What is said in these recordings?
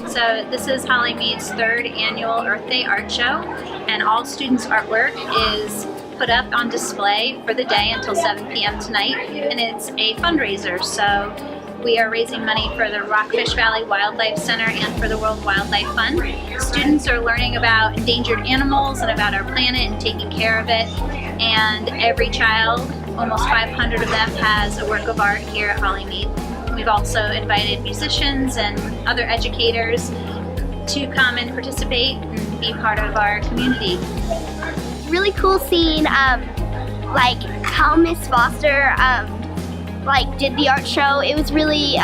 So this is Hollymead's 3rd annual Earth Day art show, and all students' artwork is put up on display for the day until 7 p.m. tonight, and it's a fundraiser. So we are raising money for the Rockfish Valley Wildlife Center and for the World Wildlife Fund. Students are learning about endangered animals and about our planet and taking care of it, and every child, almost 500 of them, has a work of art here at Hollymead. We've also invited musicians and other educators to come and participate and be part of our community. Really cool seeing like how Miss Foster like did the art show. It was really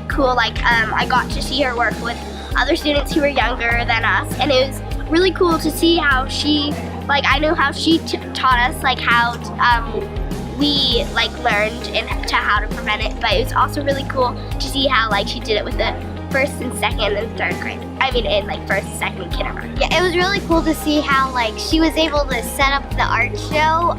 cool. Like I got to see her work with other students who were younger than us, and it was really cool to see how she, like, I know how she taught us like how we like learned into how to prevent it, but it was also really cool to see how like she did it with the 1st and 2nd and 3rd grade. I mean, in like 1st, 2nd, kindergarten. Yeah, it was really cool to see how like she was able to set up the art show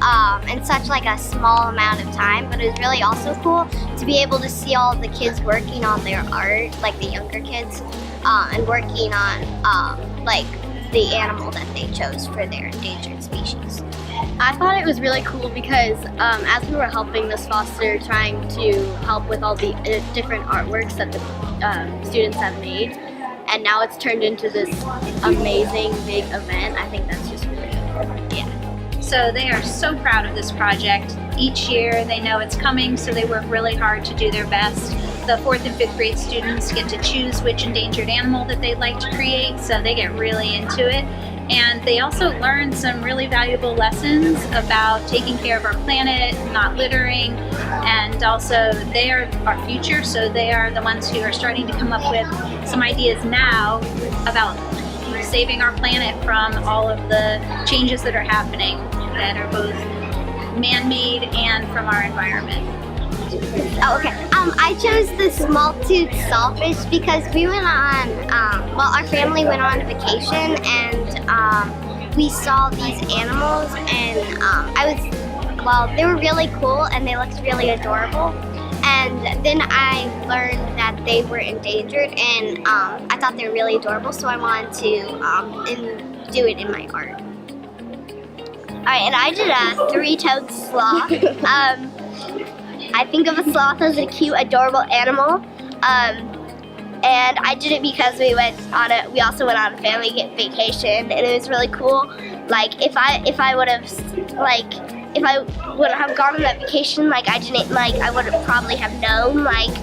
in such like a small amount of time, but it was really also cool to be able to see all the kids working on their art, like the younger kids, and working on like the animal that they chose for their endangered species. I thought it was really cool because as we were helping Miss Foster trying to help with all the different artworks that the students have made, and now it's turned into this amazing big event. I think that's just really cool. Yeah. So they are so proud of this project. Each year they know it's coming, so they work really hard to do their best. The 4th and 5th grade students get to choose which endangered animal that they'd like to create, so they get really into it. And they also learn some really valuable lessons about taking care of our planet, not littering, and also they are our future, so they are the ones who are starting to come up with some ideas now about saving our planet from all of the changes that are happening that are both man-made and from our environment. Oh, okay. I chose the small-toothed sawfish because we went on, well, our family went on a vacation, and we saw these animals, and they were really cool and they looked really adorable. And then I learned that they were endangered, and I thought they were really adorable, so I wanted to do it in my art. Alright, and I did a 3-toed sloth. I think of a sloth as a cute, adorable animal, and I did it because we also went on a family vacation, and it was really cool. Like if I would have gone on that vacation, like I would have probably have known, like,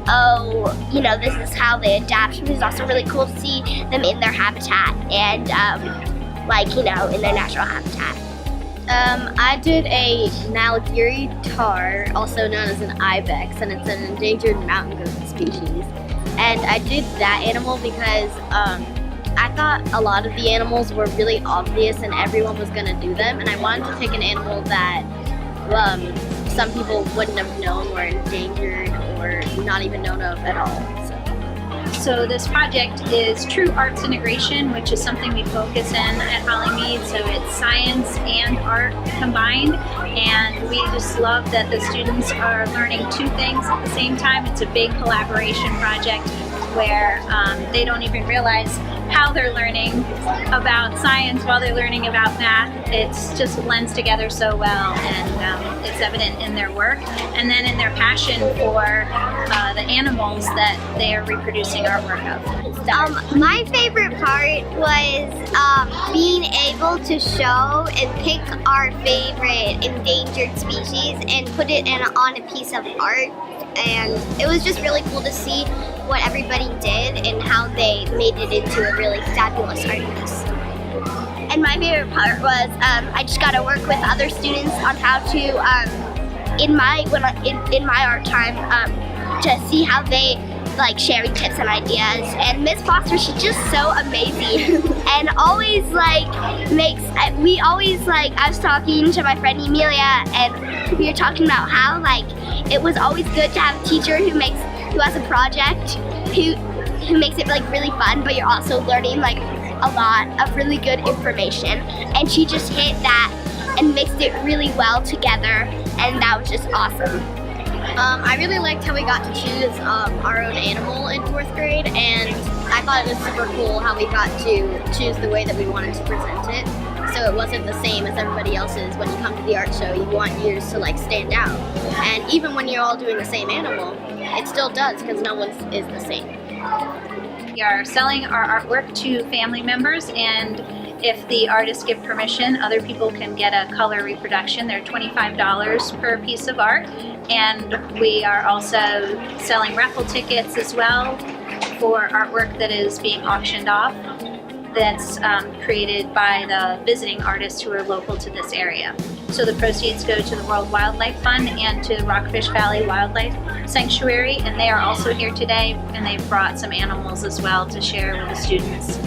oh, you know, this is how they adapt. It was also really cool to see them in their habitat and like, you know, in their natural habitat. I did a Nilgiri tar, also known as an ibex, and it's an endangered mountain goat species. And I did that animal because I thought a lot of the animals were really obvious and everyone was going to do them, and I wanted to take an animal that some people wouldn't have known were endangered or not even known of at all. So this project is true arts integration, which is something we focus in at Hollymead. So it's science and art combined, and we just love that the students are learning 2 things at the same time. It's a big collaboration project where they don't even realize how they're learning about science while they're learning about math. It's just blends together so well, and it's evident in their work and then in their passion for the animals that they are reproducing artwork of. My favorite part was being able to show and pick our favorite endangered species and put it on a piece of art. And it was just really cool to see what everybody did and how they made it into a really fabulous art piece. And my favorite part was I just got to work with other students on how to, in my art time, to see how they like sharing tips and ideas. And Miss Foster, she's just so amazing and always like I was talking to my friend AMELIA, and we were talking about how like it was always good to have a teacher who has a project who makes it like really fun, but you're also learning like a lot of really good information, and she just hit that and mixed it really well together, and that was just awesome. I really liked how we got to choose our own animal in 4th grade, and I thought it was super cool how we got to choose the way that we wanted to present it. So it wasn't the same as everybody else's. When you come to the art show, you want yours to like stand out. And even when you're all doing the same animal, it still does because no one is the same. We are selling our artwork to family members, and if the artists give permission, other people can get a color reproduction. They're $25 per piece of art. And we are also selling raffle tickets as well for artwork that is being auctioned off, that's created by the visiting artists who are local to this area. So the proceeds go to the World Wildlife Fund and to the Rockfish Valley Wildlife Sanctuary, and they are also here today, and they've brought some animals as well to share with the students.